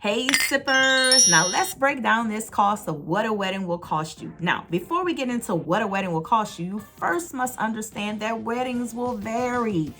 Hey sippers, now let's break down this cost of what a wedding will cost you. Now, before we get into what a wedding will cost you, you first must understand that weddings will vary.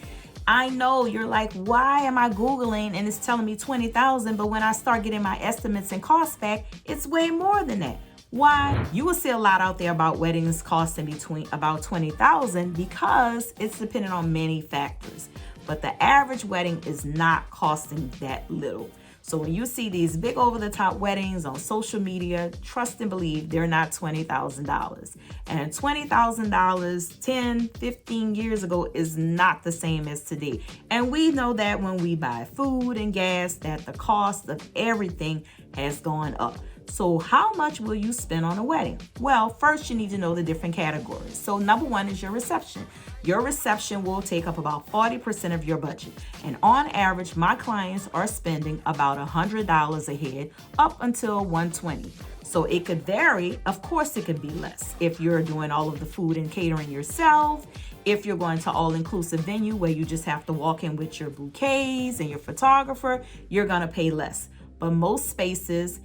I know you're like, why am I Googling and it's telling me 20,000, but when I start getting my estimates and costs back, it's way more than that. Why? You will see a lot out there about weddings costing between about 20,000 because it's dependent on many factors. But the average wedding is not costing that little. So when you see these big over-the-top weddings on social media, trust and believe they're not $20,000. And $20,000 10, 15 years ago is not the same as today. And we know that when we buy food and gas, that the cost of everything has gone up. So how much will you spend on a wedding? Well, first you need to know the different categories. So number one is your reception. Your reception will take up about 40% of your budget. And on average, my clients are spending about $100 a head up until $120. So it could vary. Of course, it could be less if you're doing all of the food and catering yourself. If you're going to all-inclusive venue where you just have to walk in with your bouquets and your photographer, you're going to pay less. But most spaces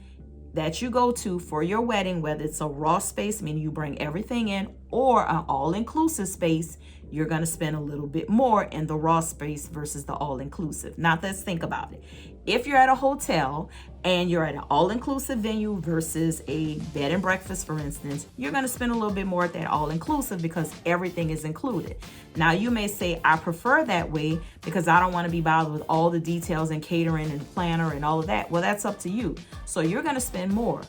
that you go to for your wedding, whether it's a raw space, meaning you bring everything in, or an all-inclusive space, you're going to spend a little bit more in the raw space versus the all-inclusive. Now let's think about it. If you're at a hotel and you're at an all-inclusive venue versus a bed and breakfast, for instance, you're going to spend a little bit more at that all-inclusive because everything is included. Now you may say, I prefer that way because I don't want to be bothered with all the details and catering and planner and all of that. Well, that's up to you. So you're going to spend more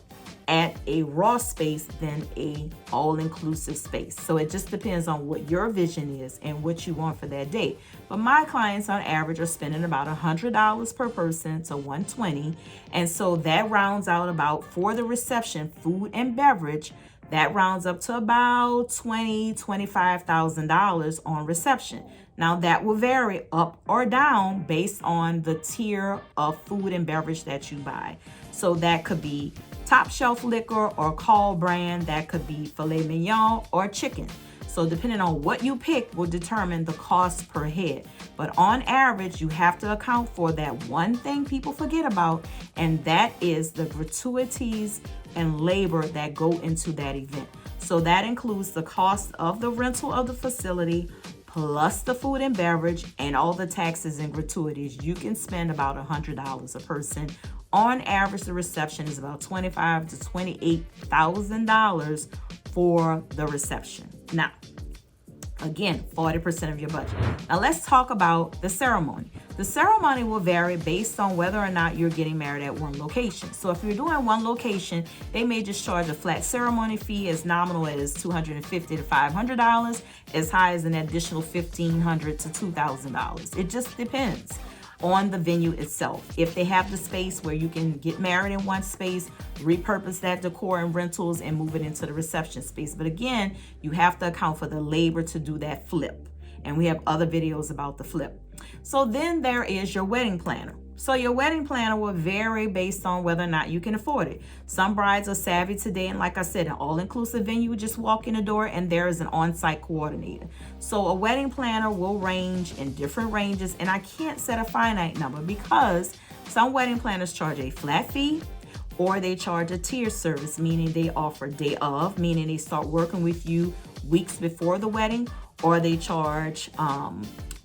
at a raw space than a all-inclusive space. So it just depends on what your vision is and what you want for that day. But my clients on average are spending about $100 per person to $120. And so that rounds out about, for the reception, food and beverage, that rounds up to about $25,000 on reception. Now that will vary up or down based on the tier of food and beverage that you buy. So that could be top shelf liquor or call brand, that could be filet mignon or chicken. So depending on what you pick will determine the cost per head. But on average, you have to account for that one thing people forget about, and that is the gratuities and labor that go into that event. So that includes the cost of the rental of the facility, plus the food and beverage and all the taxes and gratuities. You can spend about $100 a person. On average, the reception is about $25,000 to $28,000 for the reception. Now, again, 40% of your budget. Now let's talk about the ceremony. The ceremony will vary based on whether or not you're getting married at one location. So if you're doing one location, they may just charge a flat ceremony fee as nominal as $250 to $500, as high as an additional $1,500 to $2,000. It just depends on the venue itself. If they have the space where you can get married in one space, repurpose that decor and rentals and move it into the reception space. But again, you have to account for the labor to do that flip. And we have other videos about the flip. So then there is your wedding planner. So your wedding planner will vary based on whether or not you can afford it. Some brides are savvy today, and like I said, an all-inclusive venue, you just walk in the door and there is an on-site coordinator. So a wedding planner will range in different ranges, and I can't set a finite number because some wedding planners charge a flat fee, or they charge a tier service, meaning they offer day of, meaning they start working with you weeks before the wedding, or they charge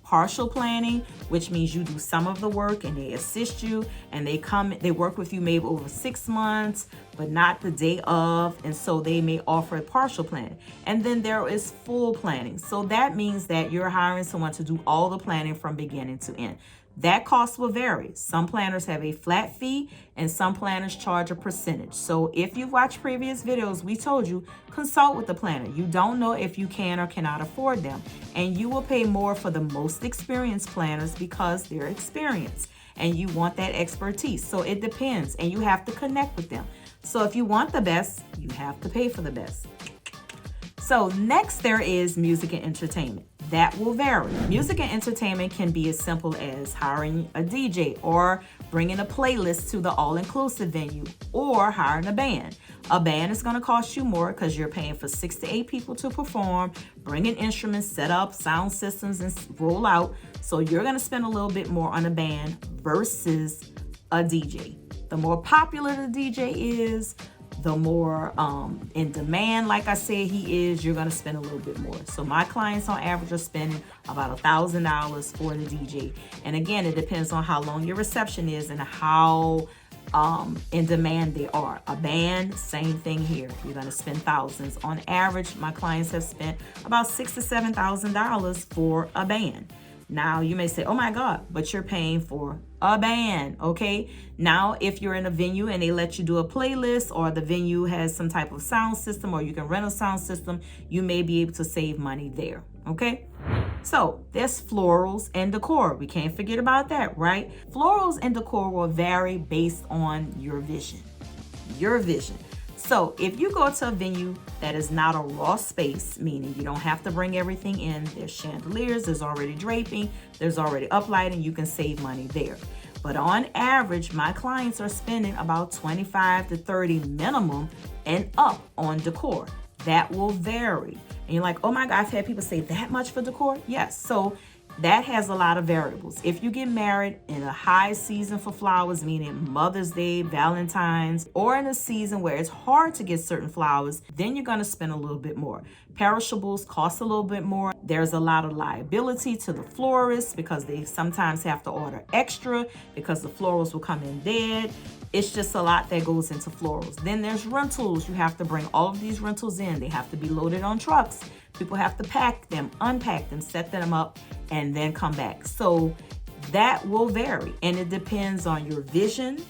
partial planning, which means you do some of the work and they assist you, and they work with you maybe over 6 months, but not the day of, and so they may offer a partial plan. And then there is full planning. So that means that you're hiring someone to do all the planning from beginning to end. That cost will vary. Some planners have a flat fee and some planners charge a percentage. So if you've watched previous videos, we told you, consult with the planner. You don't know if you can or cannot afford them. And you will pay more for the most experienced planners because they're experienced and you want that expertise. So it depends, and you have to connect with them. So if you want the best, you have to pay for the best. So next there is music and entertainment. That will vary. Music and entertainment can be as simple as hiring a DJ or bringing a playlist to the all-inclusive venue or hiring a band. A band is going to cost you more because you're paying for 6 to 8 people to perform, bringing instruments, set up sound systems, and roll out. So you're going to spend a little bit more on a band versus a DJ. The more popular the DJ is, the more in demand, like I said, he is, you're gonna spend a little bit more. So my clients on average are spending about $1,000 for the DJ. And again, it depends on how long your reception is and how in demand they are. A band, same thing here. You're gonna spend thousands. On average, my clients have spent about $6,000 to $7,000 for a band. Now you may say, oh my God, but you're paying for a band, okay? Now, if you're in a venue and they let you do a playlist, or the venue has some type of sound system, or you can rent a sound system, you may be able to save money there, okay? So there's florals and decor. We can't forget about that, right? Florals and decor will vary based on your vision. Your vision. So if you go to a venue that is not a raw space, meaning you don't have to bring everything in, there's chandeliers, there's already draping, there's already uplighting, you can save money there. But on average, my clients are spending about $25 to $30 minimum and up on decor. That will vary. And you're like, oh my God, I've had people say that much for decor? Yes. So that has a lot of variables. If you get married in a high season for flowers, meaning Mother's Day, Valentine's, or in a season where it's hard to get certain flowers, then you're going to spend a little bit more. Perishables cost a little bit more. There's a lot of liability to the florists because they sometimes have to order extra because the florals will come in dead. It's just a lot that goes into florals. Then there's rentals. You have to bring all of these rentals in. They have to be loaded on trucks. People have to pack them, unpack them, set them up, and then come back. So that will vary, and it depends on your vision.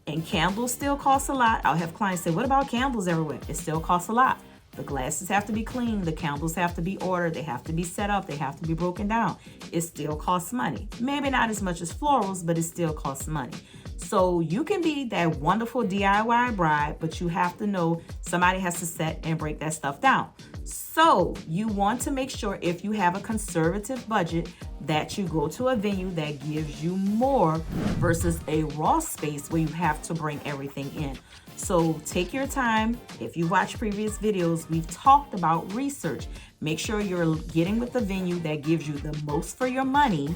And candles still cost a lot. I'll have clients say, what about candles everywhere? It still costs a lot. The glasses have to be cleaned. The candles have to be ordered. They have to be set up. They have to be broken down. It still costs money. Maybe not as much as florals, but it still costs money. So you can be that wonderful DIY bride, but you have to know somebody has to set and break that stuff down. So you want to make sure, if you have a conservative budget, that you go to a venue that gives you more versus a raw space where you have to bring everything in. So take your time. If you watch previous videos, we've talked about research. Make sure you're getting with the venue that gives you the most for your money,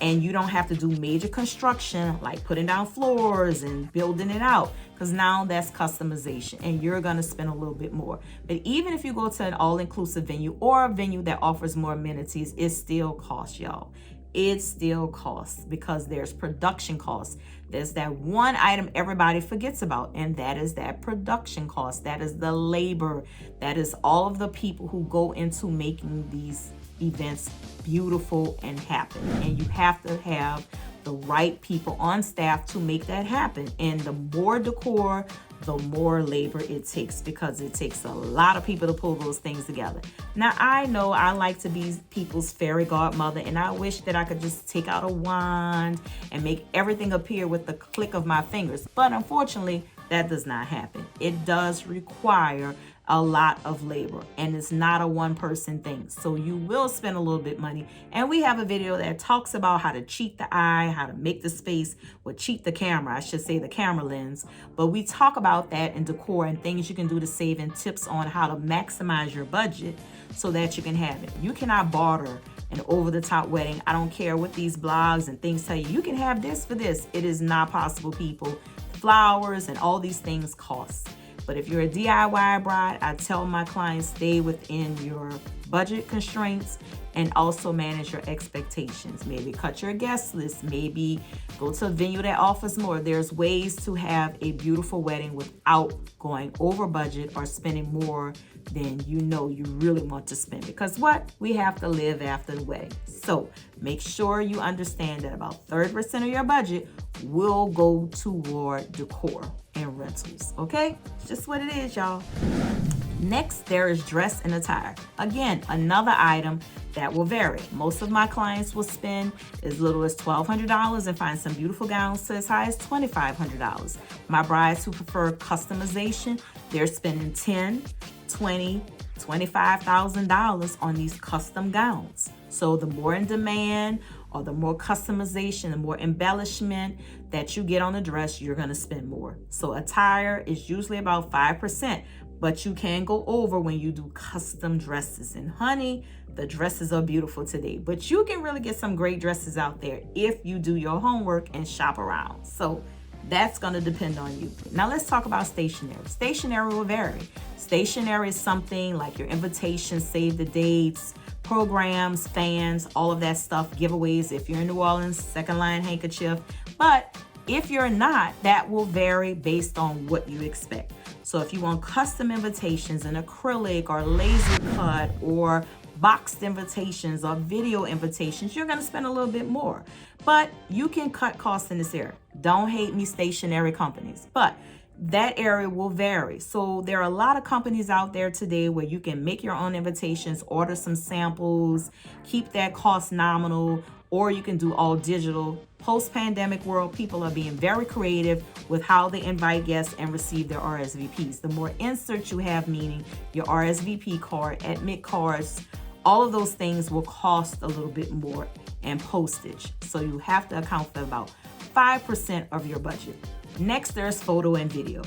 and you don't have to do major construction like putting down floors and building it out, because now that's customization and you're going to spend a little bit more. But even if you go to an all-inclusive venue or a venue that offers more amenities, it still costs, y'all. It still costs because there's production costs. There's that one item everybody forgets about, and that is that production cost. That is the labor. That is all of the people who go into making these events beautiful and happen. And you have to have the right people on staff to make that happen. And the more decor, the more labor it takes, because it takes a lot of people to pull those things together. Now, I know I like to be people's fairy godmother, and I wish that I could just take out a wand and make everything appear with the click of my fingers. But unfortunately, that does not happen. It does require a lot of labor, and it's not a one-person thing. So you will spend a little bit money. And we have a video that talks about how to cheat the eye, how to make the space, or cheat the camera, I should say the camera lens. But we talk about that in decor and things you can do to save, and tips on how to maximize your budget so that you can have it. You cannot barter an over-the-top wedding. I don't care what these blogs and things tell you. You can have this for this. It is not possible, people. Flowers and all these things cost. But if you're a DIY bride, I tell my clients, stay within your budget constraints and also manage your expectations. Maybe cut your guest list, maybe go to a venue that offers more. There's ways to have a beautiful wedding without going over budget or spending more than you know you really want to spend. Because what? We have to live after the wedding. So make sure you understand that about 30% of your budget will go toward decor and rentals, okay? It's just what it is, y'all. Next, there is dress and attire. Again, another item that will vary. Most of my clients will spend as little as $1,200 and find some beautiful gowns to as high as $2,500. My brides who prefer customization, they're spending $10,000, $20,000, $25,000 on these custom gowns. So the more in demand or the more customization, the more embellishment that you get on the dress, you're gonna spend more. So attire is usually about 5%, but you can go over when you do custom dresses. And honey, the dresses are beautiful today, but you can really get some great dresses out there if you do your homework and shop around. So That's going to depend on you. Now let's talk about stationery. Stationery will vary. Stationery is something like your invitations, save the dates, programs, fans, all of that stuff, giveaways if you're in New Orleans, second line handkerchief. But if you're not, that will vary based on what you expect. So if you want custom invitations in acrylic or laser cut or boxed invitations or video invitations, you're going to spend a little bit more. But you can cut costs in this area. Don't hate me, stationery companies, but that area will vary. So there are a lot of companies out there today where you can make your own invitations, order some samples, keep that cost nominal, or you can do all digital. Post-pandemic world, people are being very creative with how they invite guests and receive their RSVPs. The more inserts you have, meaning your RSVP card, admit cards, all of those things will cost a little bit more, and postage. So you have to account for about 5% of your budget. Next, there's photo and video.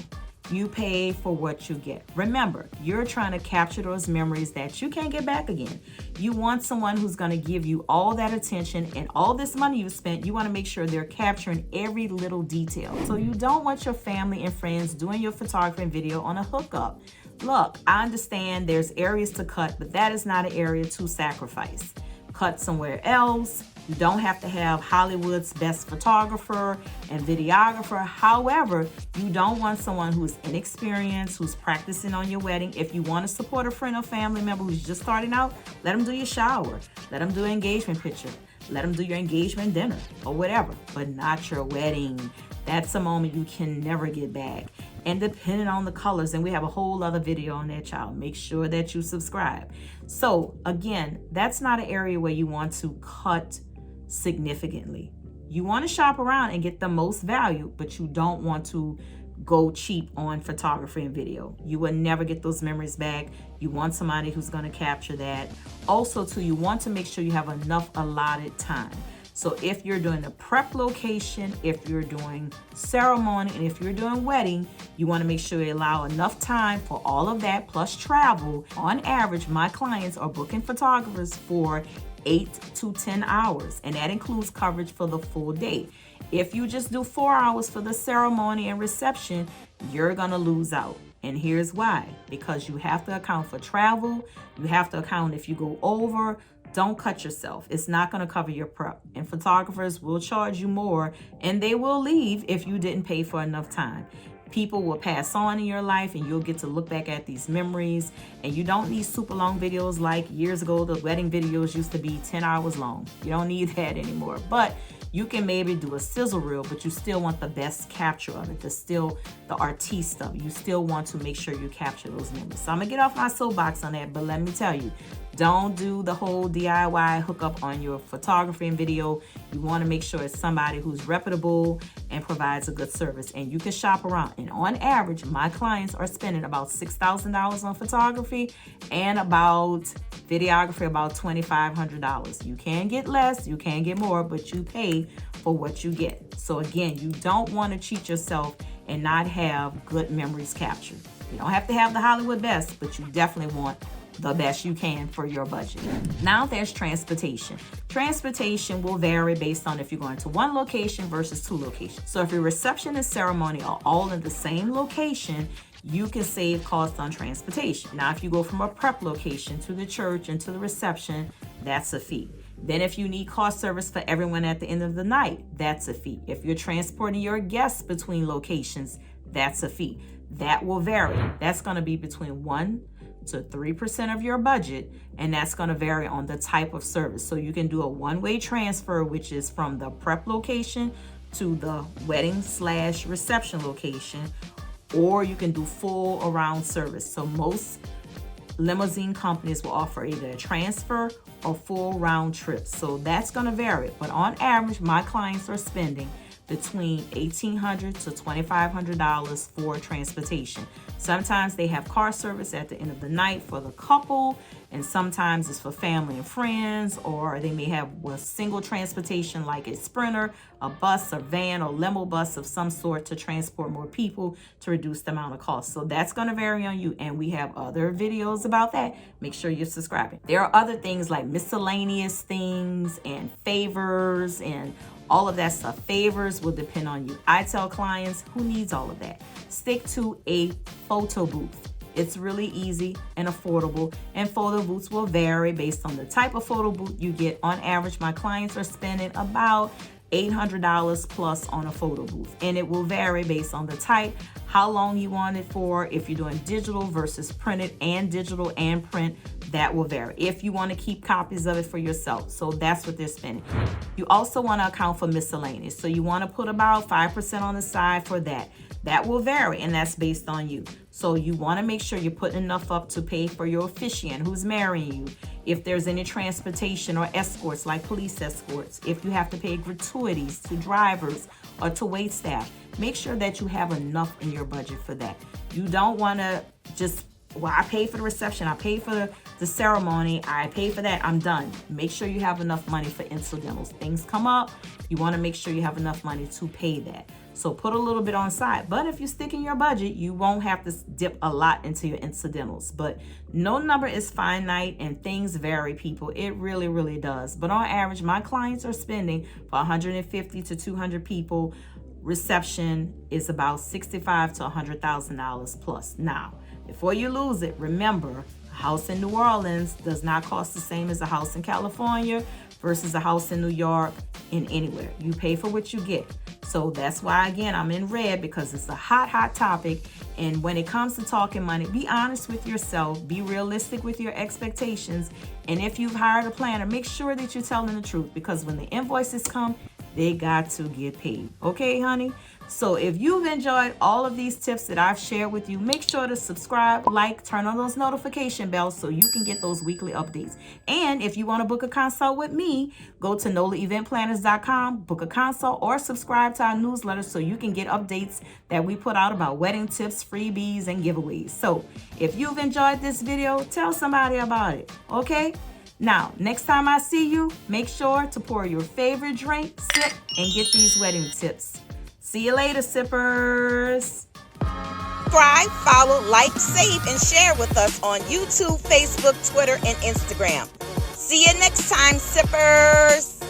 You pay for what you get. Remember, you're trying to capture those memories that you can't get back again. You want someone who's going to give you all that attention and all this money you spent. You want to make sure they're capturing every little detail. So you don't want your family and friends doing your photography and video on a hookup. Look, I understand there's areas to cut, but that is not an area to sacrifice. Cut somewhere else. You don't have to have Hollywood's best photographer and videographer. However, you don't want someone who's inexperienced, who's practicing on your wedding. If you want to support a friend or family member who's just starting out, let them do your shower. Let them do an engagement picture. Let them do your engagement dinner or whatever, but not your wedding. That's a moment you can never get back. And depending on the colors, and we have a whole other video on that, child. Make sure that you subscribe. So again, that's not an area where you want to cut significantly. You want to shop around and get the most value, but you don't want to go cheap on photography and video. You will never get those memories back. You want somebody who's going to capture that. Also, too, you want to make sure you have enough allotted time. So if you're doing a prep location, if you're doing ceremony, and if you're doing wedding, you want to make sure you allow enough time for all of that plus travel. On average, my clients are booking photographers for 8 to 10 hours, and that includes coverage for the full day. If you just do 4 hours for the ceremony and reception, you're gonna lose out. And here's why: because you have to account for travel, you have to account if you go over. Don't cut yourself. It's not going to cover your prep. And photographers will charge you more, and they will leave if you didn't pay for enough time. People will pass on in your life, and you'll get to look back at these memories. And you don't need super long videos like years ago. The wedding videos used to be 10 hours long. You don't need that anymore. But you can maybe do a sizzle reel, but you still want the best capture of it. The artiste of it. You still want to make sure you capture those memories. So I'm going to get off my soapbox on that, but let me tell you, don't do the whole DIY hookup on your photography and video. You want to make sure it's somebody who's reputable and provides a good service. And you can shop around. And on average, my clients are spending about $6,000 on photography and about videography about $2,500. You can get less, you can get more, but you pay for what you get. So again, you don't want to cheat yourself and not have good memories captured. You don't have to have the Hollywood best, but you definitely want the best you can for your budget. Now there's transportation. Transportation will vary based on if you're going to one location versus two locations. So if your reception and ceremony are all in the same location, you can save costs on transportation. Now, if you go from a prep location to the church and to the reception, that's a fee. Then if you need car service for everyone at the end of the night, that's a fee. If you're transporting your guests between locations, that's a fee. That will vary. That's going to be between 1 to 3% of your budget, and that's going to vary on the type of service. So you can do a one-way transfer, which is from the prep location to the wedding/reception location, or you can do full around service. So most limousine companies will offer either a transfer or full round trips. So that's going to vary. But on average, my clients are spending between $1,800 to $2,500 for transportation. Sometimes they have car service at the end of the night for the couple, and sometimes it's for family and friends, or they may have a single transportation like a Sprinter, a bus, a van, or limo bus of some sort to transport more people to reduce the amount of cost. So that's going to vary on you, and we have other videos about that. Make sure you're subscribing. There are other things like miscellaneous things and favors and all of that stuff. Favors will depend on you. I tell clients, who needs all of that? Stick to a photo booth. It's really easy and affordable, and photo booths will vary based on the type of photo booth you get. On average, my clients are spending about $800 plus on a photo booth, and it will vary based on the type, how long you want it for, if you're doing digital versus printed, and digital and print, that will vary. If you want to keep copies of it for yourself, so that's what they're spending. You also want to account for miscellaneous, so you want to put about 5% on the side for that. That will vary, and that's based on you. So you want to make sure you're putting enough up to pay for your officiant who's marrying you. If there's any transportation or escorts, like police escorts, if you have to pay gratuities to drivers or to wait staff, make sure that you have enough in your budget for that. You don't want to just, well, I pay for the reception, I pay for the ceremony, I pay for that, I'm done. Make sure you have enough money for incidentals. Things come up, you want to make sure you have enough money to pay that. So put a little bit on side. But if you stick in your budget, you won't have to dip a lot into your incidentals. But no number is finite, and things vary, people. It really, really does. But on average, my clients are spending for 150 to 200 people. Reception is about $65,000 to $100,000 plus. Now, before you lose it, remember, a house in New Orleans does not cost the same as a house in California versus a house in New York, in anywhere. You pay for what you get. So that's why, again, I'm in red, because it's a hot topic. And when it comes to talking money, be honest with yourself, be realistic with your expectations. And if you've hired a planner, make sure that you're telling the truth, because when the invoices come, they got to get paid. Okay, honey? So if you've enjoyed all of these tips that I've shared with you, make sure to subscribe, like, turn on those notification bells so you can get those weekly updates. And if you want to book a consult with me, go to NOLAeventplanners.com, book a consult, or subscribe to our newsletter so you can get updates that we put out about wedding tips, freebies, and giveaways. So if you've enjoyed this video, tell somebody about it, okay? Now, next time I see you, make sure to pour your favorite drink, sip, and get these wedding tips. See you later, sippers. Subscribe, follow, like, save, and share with us on YouTube, Facebook, Twitter, and Instagram. See you next time, sippers.